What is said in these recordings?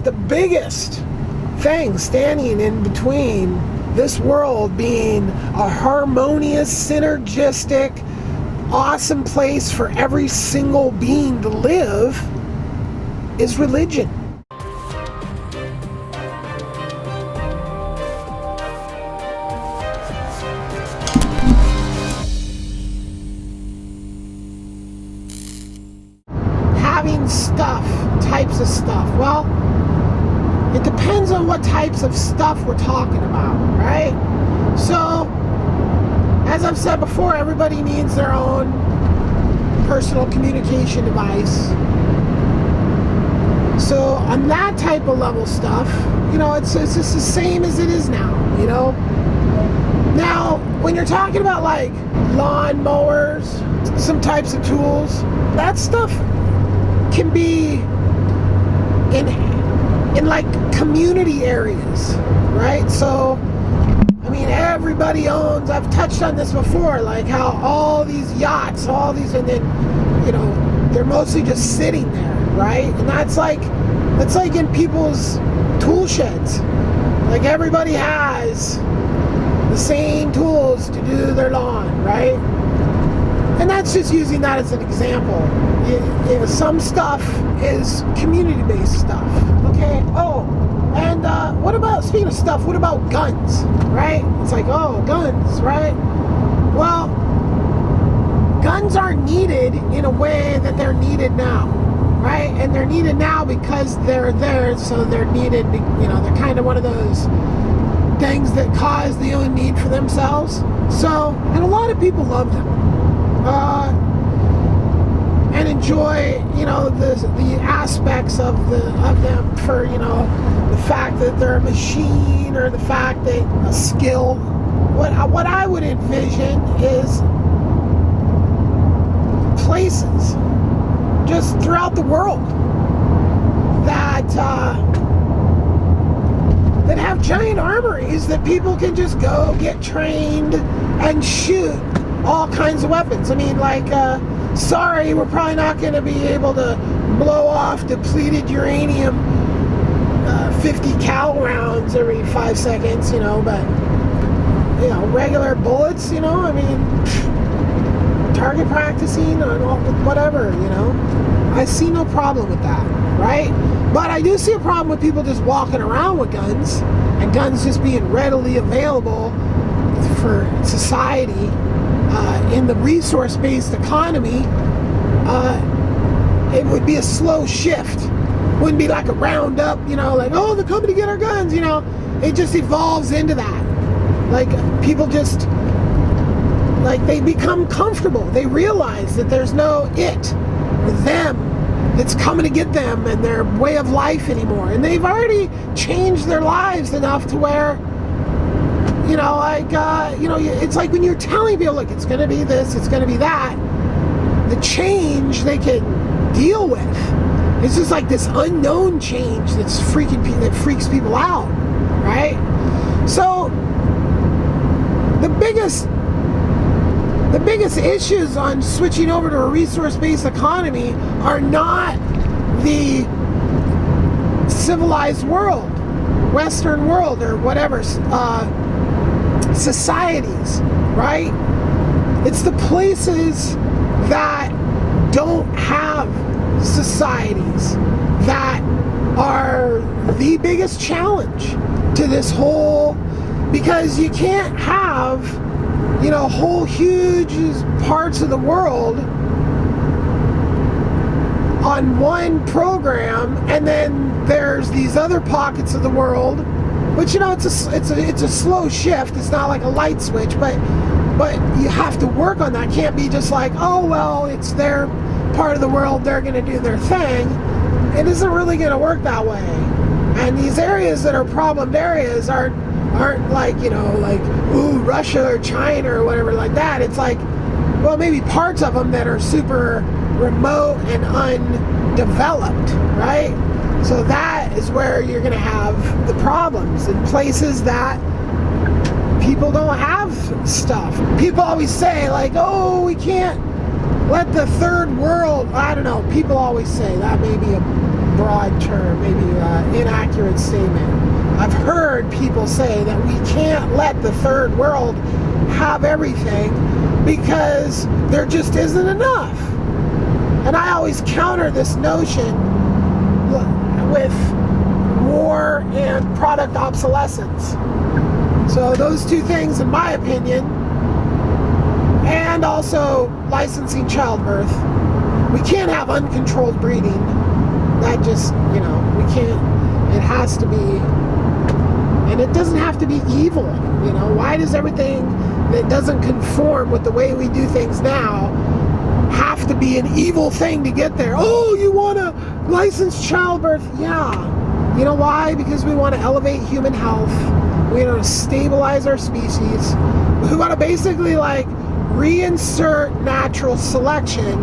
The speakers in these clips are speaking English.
the biggest thing standing in between this world being a harmonious, synergistic, awesome place for every single being to live is religion. Having types of stuff. Well, it depends on what types of stuff we're talking about, right? So, as I've said before, everybody needs their own personal communication device. So, on that type of level stuff, it's just the same as it is now, Now, when you're talking about like lawn mowers, some types of tools, that stuff can be in like community areas, right? So, I mean, everybody owns, I've touched on this before, like how all these yachts, and then, they're mostly just sitting there, right? And that's like in people's tool sheds. Like everybody has the same tools to do their lawn, right? And that's just using that as an example. Some stuff is community-based stuff, okay? Oh, and what about, speaking of stuff, what about guns, right? It's like, oh, guns, right? Well, guns aren't needed in a way that they're needed now, right? And they're needed now because they're there, so they're needed, they're kind of one of those things that cause the own need for themselves. So, and a lot of people love them. And enjoy, the aspects of them for, the fact that they're a machine or the fact that a skill. What I would envision is places just throughout the world that have giant armories that people can just go get trained and shoot all kinds of weapons. I mean, like, sorry, we're probably not going to be able to blow off depleted uranium 50 cal rounds every 5 seconds, but, regular bullets, I mean, target practicing or whatever, I see no problem with that, right? But I do see a problem with people just walking around with guns and guns just being readily available for society. In the resource-based economy, it would be a slow shift. Wouldn't be like a roundup, like, oh, the company get our guns, It just evolves into that. Like, people just, like, they become comfortable. They realize that there's no it or them that's coming to get them and their way of life anymore. And they've already changed their lives enough to where, it's like when you're telling people, like, it's going to be this, it's going to be that, the change they can deal with. It's just like this unknown change that freaks people out, right? So the biggest issues on switching over to a resource-based economy are not the civilized world, Western world, or whatever, societies, right? It's the places that don't have societies that are the biggest challenge to this whole, because you can't have, whole huge parts of the world on one program, and then there's these other pockets of the world, which it's a slow shift. It's not like a light switch, but you have to work on that. It can't be just like, oh well, it's their part of the world, they're going to do their thing. It isn't really going to work that way. And these areas that are problem areas aren't like, like, ooh, Russia or China or whatever like that. It's like, well, maybe parts of them that are super remote and undeveloped, right? So that is where you're going to have the problems, in places that people don't have stuff. People always say, like, oh, we can't let the third world, I don't know, people always say, that may be a broad term, maybe inaccurate ignorant statement. I've heard people say that we can't let the third world have everything because there just isn't enough. And I always counter this notion with war and product obsolescence. So those two things, in my opinion, and also licensing childbirth. We can't have uncontrolled breeding. That just, we can't. It has to be, and it doesn't have to be evil. Why does everything that doesn't conform with the way we do things now have to be an evil thing to get there? Oh, you want to license childbirth? Yeah. You know why? Because we want to elevate human health. We want to stabilize our species. We want to basically reinsert natural selection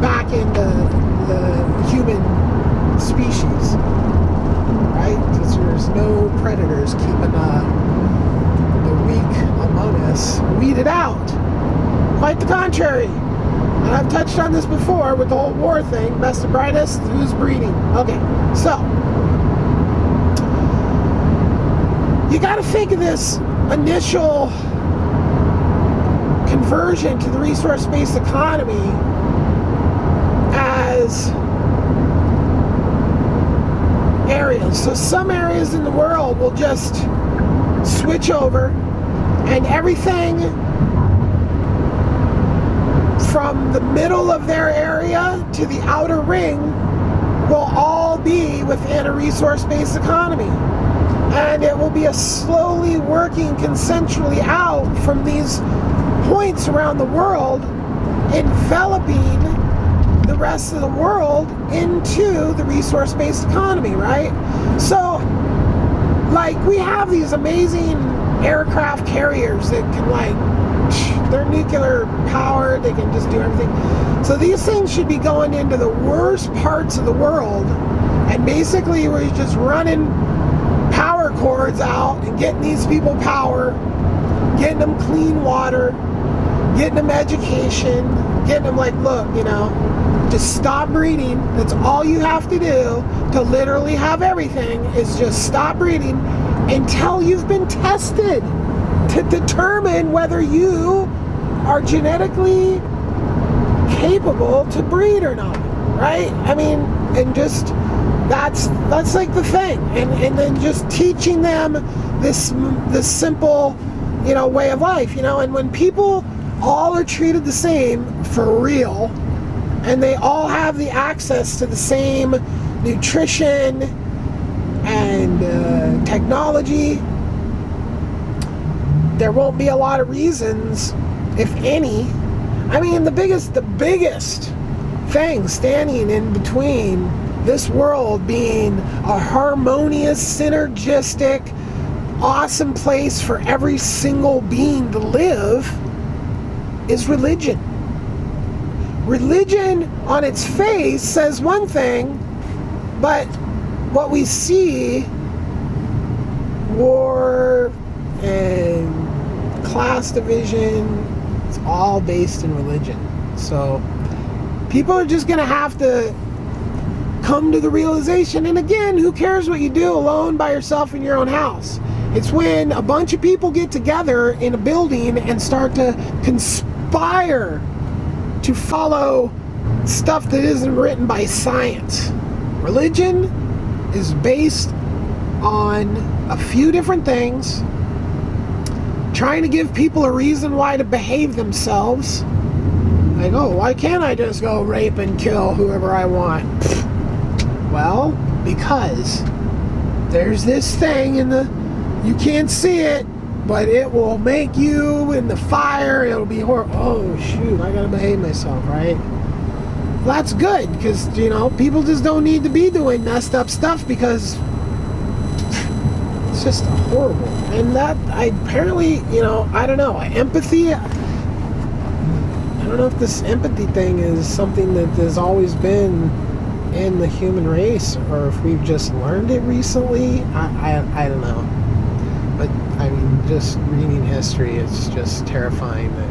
back into the human species, right? Because there's no predators keeping the weak among us weeded out. Quite the contrary. And I've touched on this before with the whole war thing. Best and brightest, who's breeding? Okay, so you got to think of this initial conversion to the resource-based economy as areas. So some areas in the world will just switch over, and everything from the middle of their area to the outer ring will all be within a resource-based economy. And it will be a slowly working consensually out from these points around the world, enveloping the rest of the world into the resource-based economy, right? So, we have these amazing aircraft carriers that can, they're nuclear powered, they can just do everything. So these things should be going into the worst parts of the world, and basically we're just running power cords out and getting these people power, getting them clean water, getting them education, getting them look, just stop breeding. That's all you have to do to literally have everything, is just stop breeding until you've been tested to determine whether you are genetically capable to breed or not, right? And just that's the thing, and then just teaching them this simple way of life, and when people all are treated the same for real, and they all have the access to the same nutrition and technology, there won't be a lot of reasons, if any. The biggest thing standing in between this world being a harmonious, synergistic, awesome place for every single being to live is religion. Religion on its face says one thing, but what we see, war and class division, it's all based in religion. So people are just going to have to come to the realization, and again, who cares what you do alone by yourself in your own house? It's when a bunch of people get together in a building and start to conspire to follow stuff that isn't written by science. Religion is based on a few different things, trying to give people a reason why to behave themselves. Why can't I just go rape and kill whoever I want? Well, because there's this thing you can't see it, but it will make you in the fire. It'll be horrible. Oh shoot, I gotta behave myself, right? Well, that's good, because people just don't need to be doing messed up stuff, because it's just horrible. And that I don't know, empathy. I don't know if this empathy thing is something that has always been in the human race, or if we've just learned it recently. I don't know. But just reading history, it's just terrifying that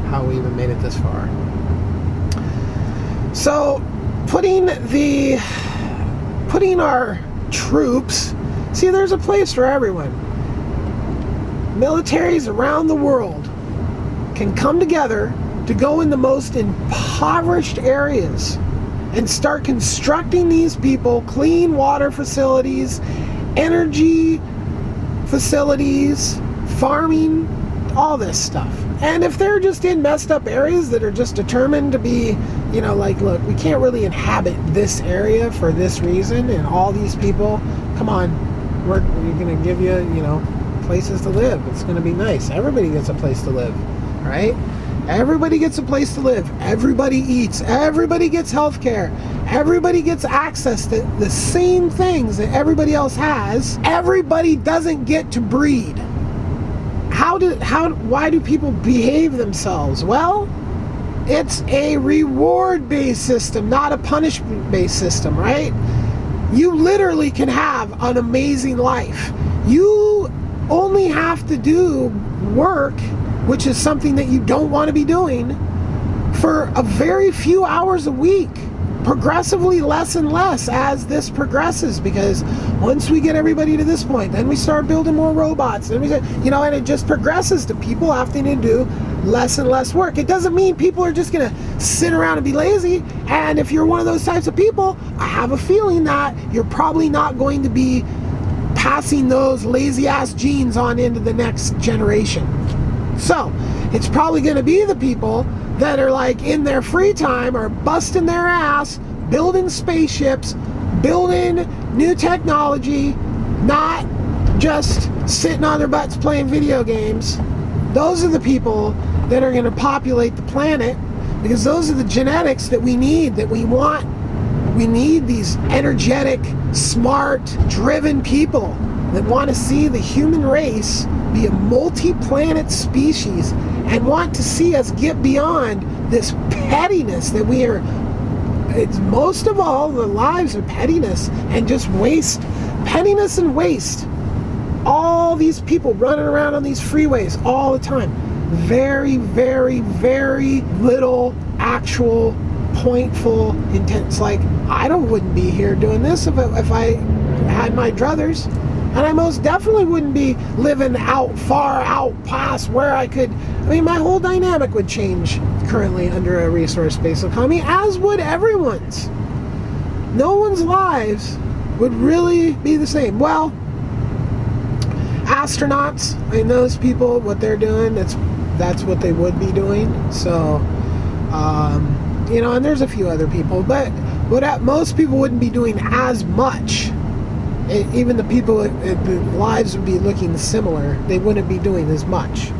how we even made it this far. So putting our troops. See, there's a place for everyone. Militaries around the world can come together to go in the most impoverished areas and start constructing these people clean water facilities, energy facilities, farming, all this stuff. And if they're just in messed up areas that are just determined to be, you know, like, look, we can't really inhabit this area for this reason, and all these people, come on, we're going to give you, you know, places to live. It's going to be nice. Everybody gets a place to live, right? Everybody gets a place to live. Everybody eats. Everybody gets health care. Everybody gets access to the same things that everybody else has. Everybody doesn't get to breed. Why do people behave themselves? Well, it's a reward-based system, not a punishment-based system, right? You literally can have an amazing life. You only have to do work, which is something that you don't want to be doing, for a very few hours a week, progressively less and less as this progresses, because once we get everybody to this point, then we start building more robots, and and it just progresses to people having to do less and less work. It doesn't mean people are just going to sit around and be lazy, and if you're one of those types of people, I have a feeling that you're probably not going to be passing those lazy ass genes on into the next generation. So it's probably going to be the people that are like in their free time are busting their ass, building spaceships, building new technology, not just sitting on their butts playing video games. Those are the people that are going to populate the planet, because those are the genetics that we need, that we want. We need these energetic, smart, driven people that want to see the human race be a multi-planet species and want to see us get beyond this pettiness that we are. It's most of all, the lives are pettiness and just waste. Pettiness and waste. All these people running around on these freeways all the time. Very, very, very little actual pointful intent. It's like, I wouldn't be here doing this if I had my druthers. And I most definitely wouldn't be living far out past where I could. I mean, my whole dynamic would change currently under a resource-based economy, as would everyone's. No one's lives would really be the same. Well, astronauts, I mean, those people, what they're doing, that's what they would be doing. So, and there's a few other people, but most people wouldn't be doing as much. Even the people, the lives would be looking similar. They wouldn't be doing as much.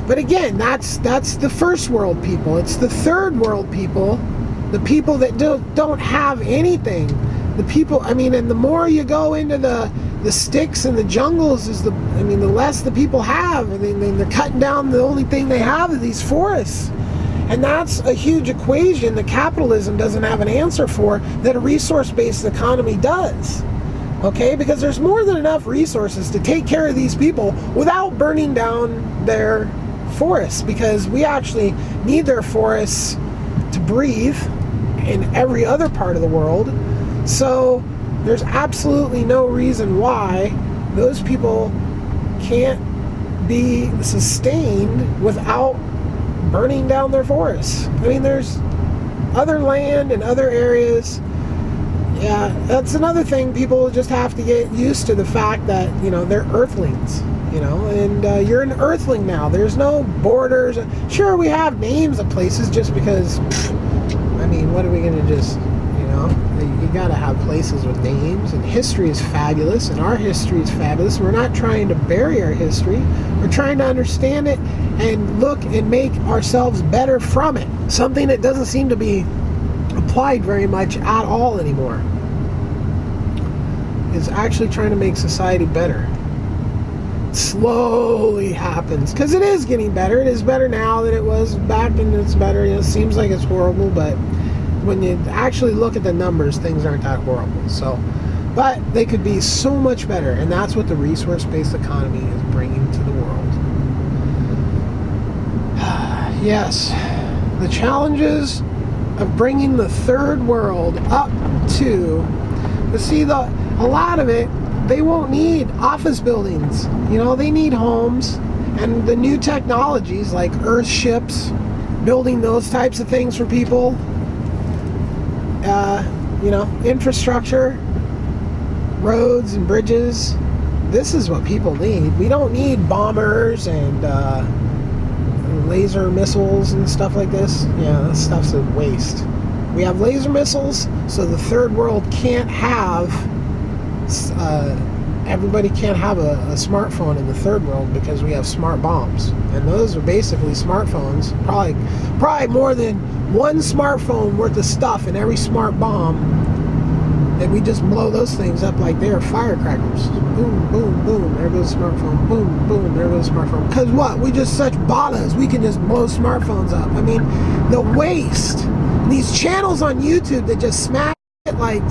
But again, that's the first world people. It's the third world people, the people that don't have anything. The people, and the more you go into the sticks and the jungles, the less the people have. They're cutting down the only thing they have is these forests. And that's a huge equation that capitalism doesn't have an answer for, that a resource-based economy does. Okay, because there's more than enough resources to take care of these people without burning down their forests, because we actually need their forests to breathe in every other part of the world. So there's absolutely no reason why those people can't be sustained without burning down their forests. There's other land and other areas. Yeah, that's another thing. People just have to get used to the fact that, they're earthlings, and you're an earthling now. There's no borders. Sure, we have names of places just because, what are we going to just, you got to have places with names, and history is fabulous, and our history is fabulous. We're not trying to bury our history. We're trying to understand it and look and make ourselves better from it. Something that doesn't seem to be applied very much at all anymore is actually trying to make society better. It slowly happens, because it is getting better. It is better now than it was back, and it's better. It seems like it's horrible, but when you actually look at the numbers, things aren't that horrible. So, but they could be so much better, and that's what the resource-based economy is bringing to the world. Yes, the challenges of bringing the third world up to see, a lot of it, they won't need office buildings. You know, they need homes. And the new technologies like earth ships, building those types of things for people, you know, infrastructure, roads and bridges. This is what people need. We don't need bombers and laser missiles and stuff like this. Yeah, that stuff's a waste. We have laser missiles, so the third world can't have, everybody can't have a smartphone in the third world because we have smart bombs. And those are basically smartphones, probably more than one smartphone worth of stuff in every smart bomb. And we just blow those things up like they're firecrackers. Boom, boom, boom, there goes the smartphone. Boom, boom, there goes the smartphone. Because what? We just such bottas. We can just blow smartphones up. I mean, the waste. These channels on YouTube that just smash it like...